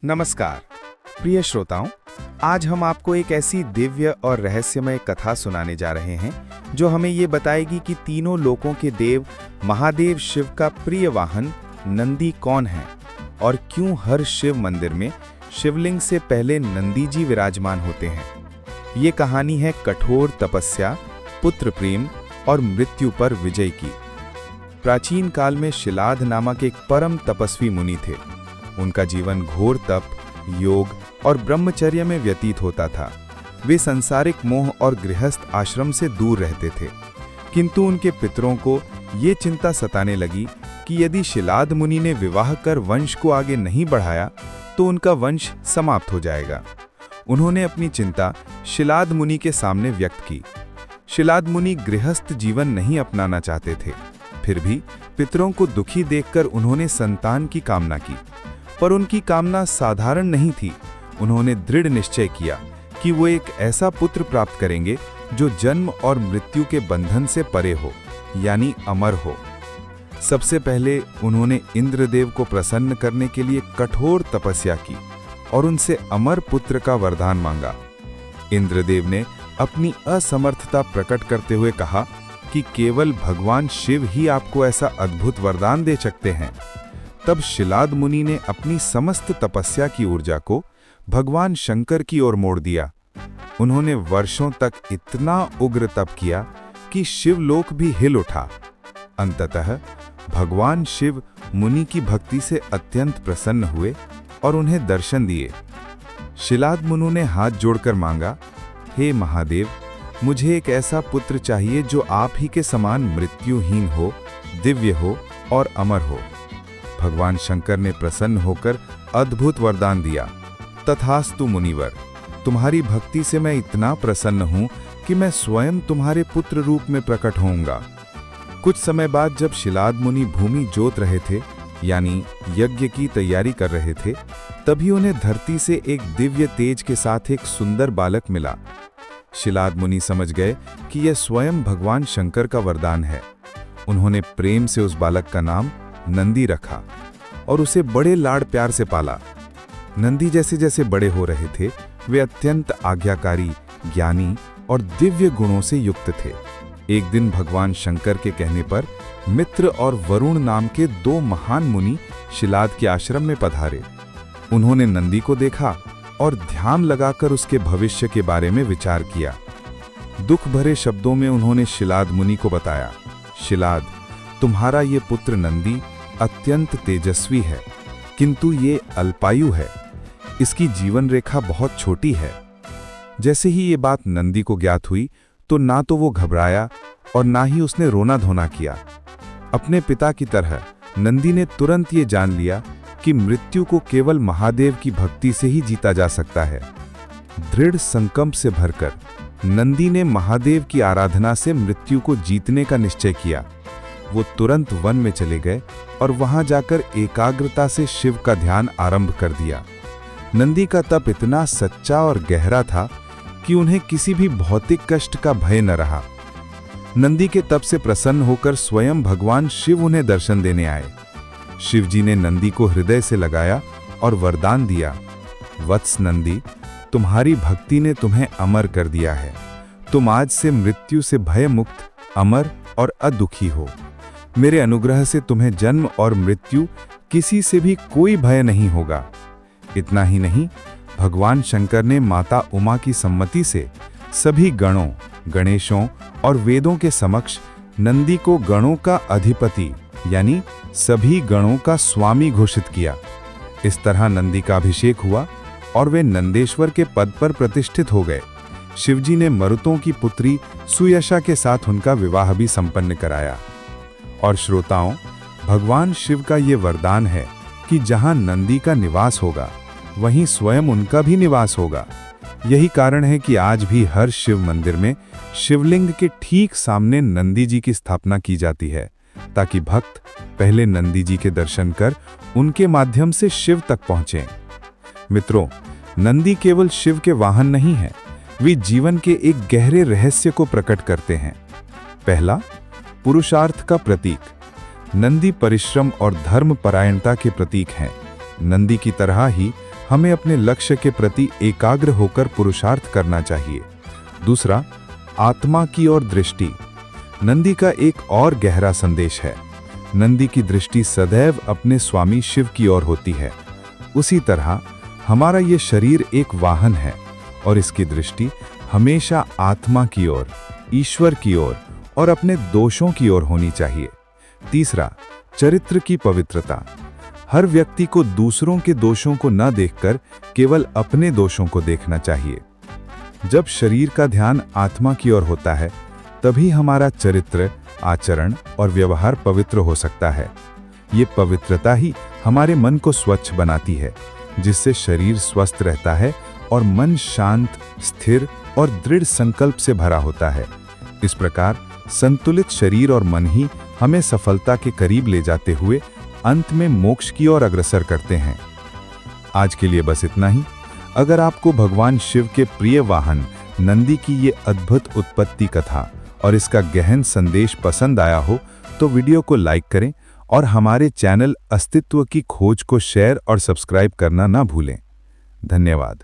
नमस्कार प्रिय श्रोताओं, आज हम आपको एक ऐसी दिव्य और रहस्यमय कथा सुनाने जा रहे हैं जो हमें ये बताएगी कि तीनों लोकों के देव महादेव शिव का प्रिय वाहन नंदी कौन है और क्यों हर शिव मंदिर में शिवलिंग से पहले नंदी जी विराजमान होते हैं। ये कहानी है कठोर तपस्या, पुत्र प्रेम और मृत्यु पर विजय की। प्राचीन काल में शिलाद नामक एक परम तपस्वी मुनि थे। उनका जीवन घोर तप, योग और ब्रह्मचर्य में व्यतीत होता था। वे सांसारिक मोह और गृहस्थ आश्रम से दूर रहते थे, किंतु उनके पितरों को ये चिंता सताने लगी कि यदि शिलाद मुनि ने विवाह कर वंश को आगे नहीं बढ़ाया तो उनका वंश समाप्त हो जाएगा। उन्होंने अपनी चिंता शिलाद मुनि के सामने व्यक्त की। शिलाद मुनि गृहस्थ जीवन नहीं अपनाना चाहते थे, फिर भी पितरों को दुखी देखकर उन्होंने संतान की कामना की। पर उनकी कामना साधारण नहीं थी। उन्होंने दृढ़ निश्चय किया कि वो एक ऐसा पुत्र प्राप्त करेंगे जो जन्म और मृत्यु के बंधन से परे हो, यानी अमर हो। सबसे पहले उन्होंने इंद्रदेव को प्रसन्न करने के लिए कठोर तपस्या की और उनसे अमर पुत्र का वरदान मांगा। इंद्रदेव ने अपनी असमर्थता प्रकट करते हुए कहा कि केवल भगवान शिव ही आपको ऐसा अद्भुत वरदान दे सकते हैं। तब शिलाद मुनि ने अपनी समस्त तपस्या की ऊर्जा को भगवान शंकर की ओर मोड़ दिया। उन्होंने वर्षों तक इतना उग्र तप किया कि शिवलोक भी हिल उठा। अंततः भगवान शिव मुनि की भक्ति से अत्यंत प्रसन्न हुए और उन्हें दर्शन दिए। शिलाद मुनि ने हाथ जोड़कर मांगा, हे महादेव, मुझे एक ऐसा पुत्र चाहिए जो आप ही के समान मृत्युहीन हो, दिव्य हो और अमर हो। भगवान शंकर ने प्रसन्न होकर अद्भुत वरदान दिया, तथास्तु मुनिवर, तुम्हारी भक्ति से मैं इतना प्रसन्न हूं कि मैं स्वयं तुम्हारे पुत्र रूप में प्रकट होऊंगा। कुछ समय बाद जब शिलाद मुनि भूमि जोत रहे थे, यानी यज्ञ की तैयारी कर रहे थे, तभी उन्हें धरती से एक दिव्य तेज के साथ एक सुंदर बालक मिला। शिलाद मुनि समझ गए कि यह स्वयं भगवान शंकर का वरदान है। उन्होंने प्रेम से उस बालक का नाम नंदी रखा और उसे बड़े लाड़ प्यार से पाला। नंदी जैसे जैसे बड़े हो रहे थे, वे अत्यंत आज्ञाकारी, ज्ञानी और दिव्य गुणों से युक्त थे। एक दिन भगवान शंकर के कहने पर मित्र और वरुण नाम के दो महान मुनि शिलाद के आश्रम में पधारे। उन्होंने नंदी को देखा और ध्यान लगाकर उसके भविष्य के बारे में विचार किया। दुख भरे शब्दों में उन्होंने शिलाद मुनि को बताया, शिलाद, तुम्हारा ये पुत्र नंदी अत्यंत तेजस्वी है, किंतु ये अल्पायु है। इसकी जीवन रेखा बहुत छोटी है। जैसे ही ये बात नंदी को ज्ञात हुई तो ना तो वो घबराया और ना ही उसने रोना धोना किया। अपने पिता की तरह नंदी ने तुरंत ये जान लिया कि मृत्यु को केवल महादेव की भक्ति से ही जीता जा सकता है। दृढ़ संकल्प से भरकर नंदी ने महादेव की आराधना से मृत्यु को जीतने का निश्चय किया। वो तुरंत वन में चले गए और वहां जाकर एकाग्रता से शिव का ध्यान आरंभ कर दिया। नंदी का तप इतना सच्चा और गहरा था कि उन्हें किसी भी भौतिक कष्ट का भय न रहा। नंदी के तप से प्रसन्न होकर स्वयं भगवान शिव उन्हें दर्शन देने आए। शिव जी ने नंदी को हृदय से लगाया और वरदान दिया, वत्स नंदी, तुम्हारी भक्ति ने तुम्हें अमर कर दिया है। तुम आज से मृत्यु से भय मुक्त, अमर और अदुखी हो। मेरे अनुग्रह से तुम्हें जन्म और मृत्यु किसी से भी कोई भय नहीं होगा। इतना ही नहीं, भगवान शंकर ने माता उमा की सम्मति से सभी गणों, गणेशों और वेदों के समक्ष नंदी को गणों का अधिपति यानी सभी गणों का स्वामी घोषित किया। इस तरह नंदी का अभिषेक हुआ और वे नंदेश्वर के पद पर प्रतिष्ठित हो गए। शिवजी ने मरुतों की पुत्री सुयशा के साथ उनका विवाह भी संपन्न कराया। और श्रोताओं, भगवान शिव का ये वरदान है कि जहां नंदी का निवास होगा, वहीं स्वयं उनका भी निवास होगा। यही कारण है कि आज भी हर शिव मंदिर में शिवलिंग के ठीक सामने नंदी जी की स्थापना की जाती है, ताकि भक्त पहले नंदी जी के दर्शन कर उनके माध्यम से शिव तक पहुंचें। मित्रों, नंदी केवल शिव के वाहन नहीं है, वे जीवन के एक गहरे रहस्य को प्रकट करते हैं। पहला, पुरुषार्थ का प्रतीक। नंदी परिश्रम और धर्म परायणता के प्रतीक हैं। नंदी की तरह ही हमें अपने लक्ष्य के प्रति एकाग्र होकर पुरुषार्थ करना चाहिए। दूसरा, आत्मा की ओर दृष्टि। नंदी का एक और गहरा संदेश है। नंदी की दृष्टि सदैव अपने स्वामी शिव की ओर होती है। उसी तरह हमारा ये शरीर एक वाहन है और इसकी दृष्टि हमेशा आत्मा की ओर, ईश्वर की ओर और अपने दोषों की ओर होनी चाहिए। तीसरा, चरित्र की पवित्रता। हर व्यक्ति को दूसरों के दोषों को न देखकर केवल अपने दोषों को देखना चाहिए। जब शरीर का ध्यान आत्मा की ओर होता है, तभी हमारा चरित्र, आचरण और व्यवहार पवित्र हो सकता है। ये पवित्रता ही हमारे मन को स्वच्छ बनाती है, जिससे शरीर स्वस्थ रहता है और मन शांत, स्थिर और दृढ़ संकल्प से भरा होता है। इस प्रकार संतुलित शरीर और मन ही हमें सफलता के करीब ले जाते हुए अंत में मोक्ष की ओर अग्रसर करते हैं। आज के लिए बस इतना ही। अगर आपको भगवान शिव के प्रिय वाहन नंदी की ये अद्भुत उत्पत्ति कथा और इसका गहन संदेश पसंद आया हो तो वीडियो को लाइक करें और हमारे चैनल अस्तित्व की खोज को शेयर और सब्सक्राइब करना ना भूलें। धन्यवाद।